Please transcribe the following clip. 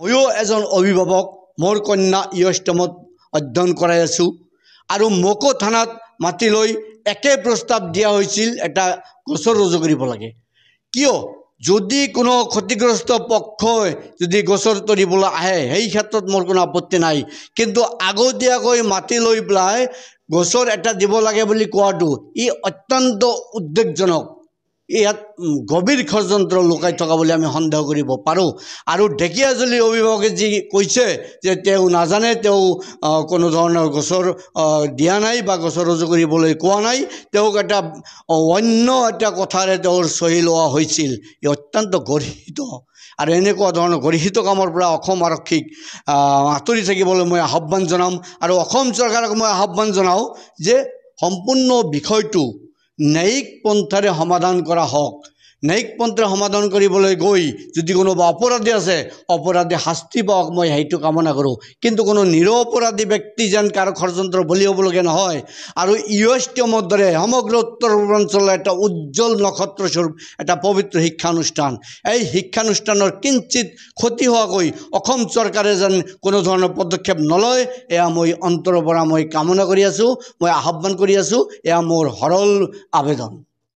ময়ো এজন অভিভাৱক মোৰ কন্যা ইয়ষ্টমত অধ্যয়ন কৰাই আছোঁ আৰু মোকো থানাত মাতি লৈ একে প্ৰস্তাৱ দিয়া হৈছিল এটা গছৰ ৰুজু কৰিব লাগে কিয় যদি কোনো ক্ষতিগ্ৰস্ত পক্ষই যদি গছৰ তৰিবলৈ আহে সেই ক্ষেত্ৰত মোৰ কোনো আপত্তি নাই কিন্তু আগতীয়াকৈ মাতি লৈ পেলাই গছৰ এটা দিব লাগে বুলি কোৱাটো ই অত্যন্ত উদ্বেগজনক ইয়াত গভীৰ ষড়যন্ত্ৰ লুকাই থকা বুলি আমি সন্দেহ কৰিব পাৰোঁ আৰু ঢেকীয়াজুলি অভিভাৱকে যি কৈছে যে তেওঁ নাজানে তেওঁ কোনো ধৰণৰ গছৰ দিয়া নাই বা গছৰ ৰুজু কৰিবলৈ কোৱা নাই তেওঁক এটা অন্য এটা কথাৰে তেওঁৰ চহী লোৱা হৈছিল ই অত্যন্ত গৰ্হিত আৰু এনেকুৱা ধৰণৰ গৰ্হিত কামৰ পৰা অসম আৰক্ষীক আঁতৰি থাকিবলৈ মই আহ্বান জনাম আৰু অসম চৰকাৰক মই আহ্বান জনাওঁ যে সম্পূৰ্ণ বিষয়টো ন্যায়িক পন্থাৰে সমাধান কৰা হওক ন্যায়িক পন্থাৰে সমাধান কৰিবলৈ গৈ যদি কোনোবা অপৰাধী আছে অপৰাধী শাস্তি পাওক মই সেইটো কামনা কৰোঁ কিন্তু কোনো নিৰপৰাধী ব্যক্তি যেন কাৰো ষড়যন্ত্ৰ বলি হ'বলগীয়া নহয় আৰু ইউএছটিএমৰ দৰে সমগ্ৰ উত্তৰ পূৰ্বাঞ্চলৰ এটা উজ্জ্বল নক্ষত্ৰস্বৰূপ এটা পবিত্ৰ শিক্ষানুষ্ঠান এই শিক্ষানুষ্ঠানৰ কিঞ্চিত ক্ষতি হোৱাকৈ অসম চৰকাৰে যেন কোনো ধৰণৰ পদক্ষেপ নলয় এয়া মই অন্তৰৰ পৰা মই কামনা কৰি আছোঁ মই আহ্বান কৰি আছোঁ এয়া মোৰ সৰল আবেদন।